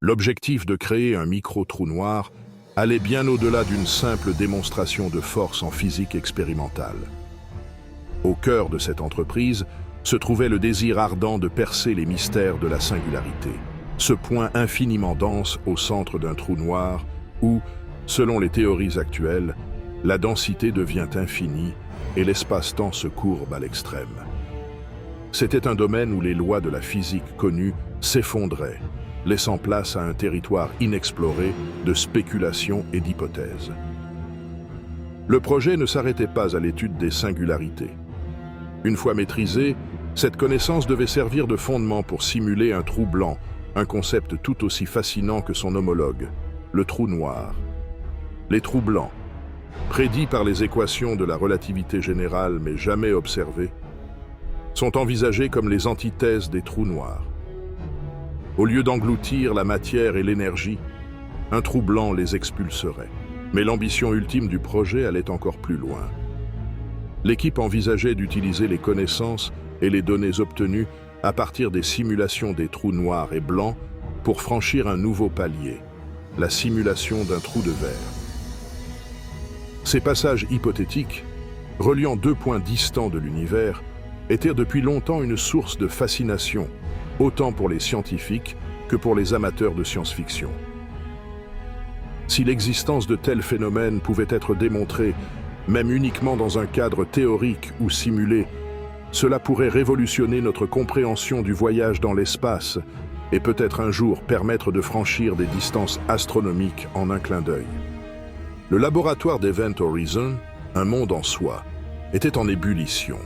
L'objectif de créer un micro-trou noir allait bien au-delà d'une simple démonstration de force en physique expérimentale. Au cœur de cette entreprise se trouvait le désir ardent de percer les mystères de la singularité, ce point infiniment dense au centre d'un trou noir où, selon les théories actuelles, la densité devient infinie et l'espace-temps se courbe à l'extrême. C'était un domaine où les lois de la physique connue s'effondraient, laissant place à un territoire inexploré de spéculations et d'hypothèses. Le projet ne s'arrêtait pas à l'étude des singularités. Une fois maîtrisée, cette connaissance devait servir de fondement pour simuler un trou blanc, un concept tout aussi fascinant que son homologue, le trou noir. Les trous blancs, prédits par les équations de la relativité générale mais jamais observés, sont envisagés comme les antithèses des trous noirs. Au lieu d'engloutir la matière et l'énergie, un trou blanc les expulserait. Mais l'ambition ultime du projet allait encore plus loin. L'équipe envisageait d'utiliser les connaissances et les données obtenues à partir des simulations des trous noirs et blancs pour franchir un nouveau palier, la simulation d'un trou de verre. Ces passages hypothétiques, reliant deux points distants de l'univers, étaient depuis longtemps une source de fascination, autant pour les scientifiques que pour les amateurs de science-fiction. Si l'existence de tels phénomènes pouvait être démontrée, même uniquement dans un cadre théorique ou simulé, cela pourrait révolutionner notre compréhension du voyage dans l'espace et peut-être un jour permettre de franchir des distances astronomiques en un clin d'œil. Le laboratoire d'Event Horizon, un monde en soi, était en ébullition.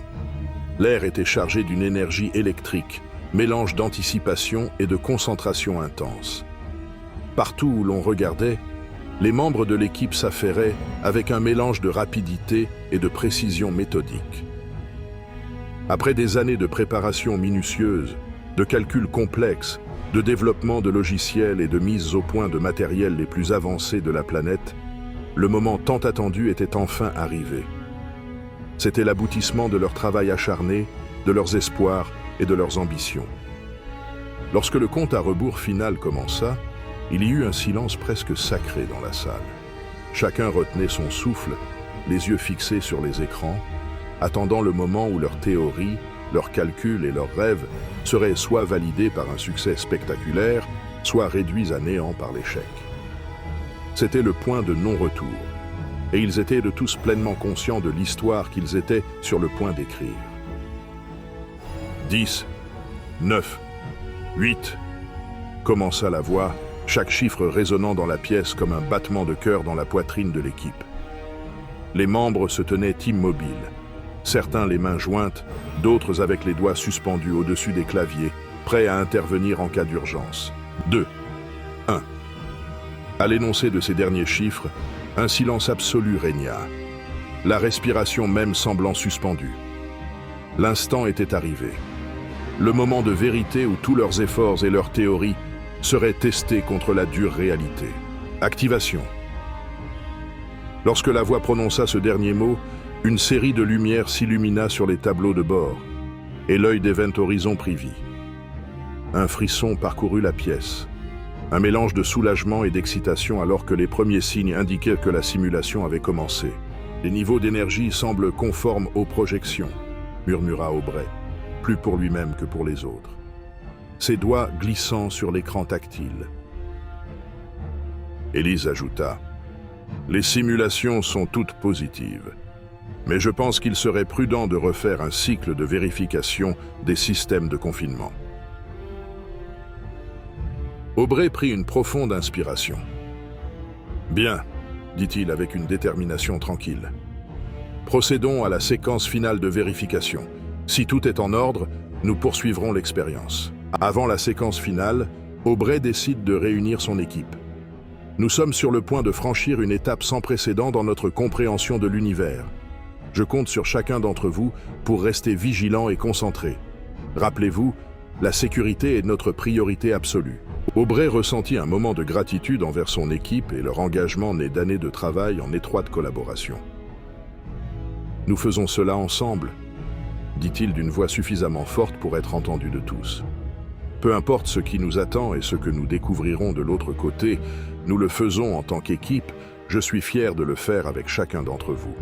L'air était chargé d'une énergie électrique, mélange d'anticipation et de concentration intense. Partout où l'on regardait, les membres de l'équipe s'affairaient avec un mélange de rapidité et de précision méthodique. Après des années de préparation minutieuse, de calculs complexes, de développement de logiciels et de mise au point de matériel les plus avancés de la planète, le moment tant attendu était enfin arrivé. C'était l'aboutissement de leur travail acharné, de leurs espoirs et de leurs ambitions. Lorsque le compte à rebours final commença, il y eut un silence presque sacré dans la salle. Chacun retenait son souffle, les yeux fixés sur les écrans, attendant le moment où leurs théories, leurs calculs et leurs rêves seraient soit validés par un succès spectaculaire, soit réduits à néant par l'échec. C'était le point de non-retour, et ils étaient de tous pleinement conscients de l'histoire qu'ils étaient sur le point d'écrire. 10, 9, 8, commença la voix, chaque chiffre résonnant dans la pièce comme un battement de cœur dans la poitrine de l'équipe. Les membres se tenaient immobiles, certains les mains jointes, d'autres avec les doigts suspendus au-dessus des claviers, prêts à intervenir en cas d'urgence. 2, 1. À l'énoncé de ces derniers chiffres, un silence absolu régna, la respiration même semblant suspendue. L'instant était arrivé. Le moment de vérité où tous leurs efforts et leurs théories seraient testés contre la dure réalité. Activation. Lorsque la voix prononça ce dernier mot, une série de lumières s'illumina sur les tableaux de bord, et l'œil d'Event Horizon prit vie. Un frisson parcourut la pièce, un mélange de soulagement et d'excitation alors que les premiers signes indiquaient que la simulation avait commencé. Les niveaux d'énergie semblent conformes aux projections, murmura Aubrey, plus pour lui-même que pour les autres, ses doigts glissant sur l'écran tactile. Élise ajouta, « Les simulations sont toutes positives, mais je pense qu'il serait prudent de refaire un cycle de vérification des systèmes de confinement. » Aubrey prit une profonde inspiration. « Bien, dit-il avec une détermination tranquille. Procédons à la séquence finale de vérification. Si tout est en ordre, nous poursuivrons l'expérience. » Avant la séquence finale, Aubrey décide de réunir son équipe. Nous sommes sur le point de franchir une étape sans précédent dans notre compréhension de l'univers. Je compte sur chacun d'entre vous pour rester vigilant et concentré. Rappelez-vous, la sécurité est notre priorité absolue. Aubrey ressentit un moment de gratitude envers son équipe et leur engagement né d'années de travail en étroite collaboration. « Nous faisons cela ensemble », dit-il d'une voix suffisamment forte pour être entendue de tous. Peu importe ce qui nous attend et ce que nous découvrirons de l'autre côté, nous le faisons en tant qu'équipe. Je suis fier de le faire avec chacun d'entre vous.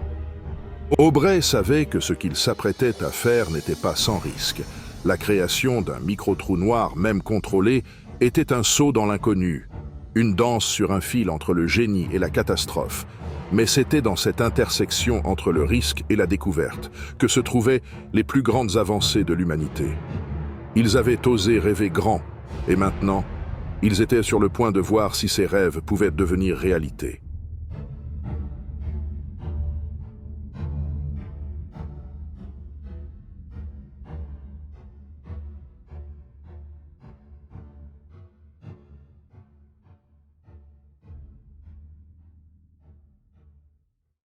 Aubrey savait que ce qu'il s'apprêtait à faire n'était pas sans risque. La création d'un micro-trou noir, même contrôlé, était un saut dans l'inconnu, une danse sur un fil entre le génie et la catastrophe. Mais c'était dans cette intersection entre le risque et la découverte que se trouvaient les plus grandes avancées de l'humanité. Ils avaient osé rêver grand, et maintenant, ils étaient sur le point de voir si ces rêves pouvaient devenir réalité.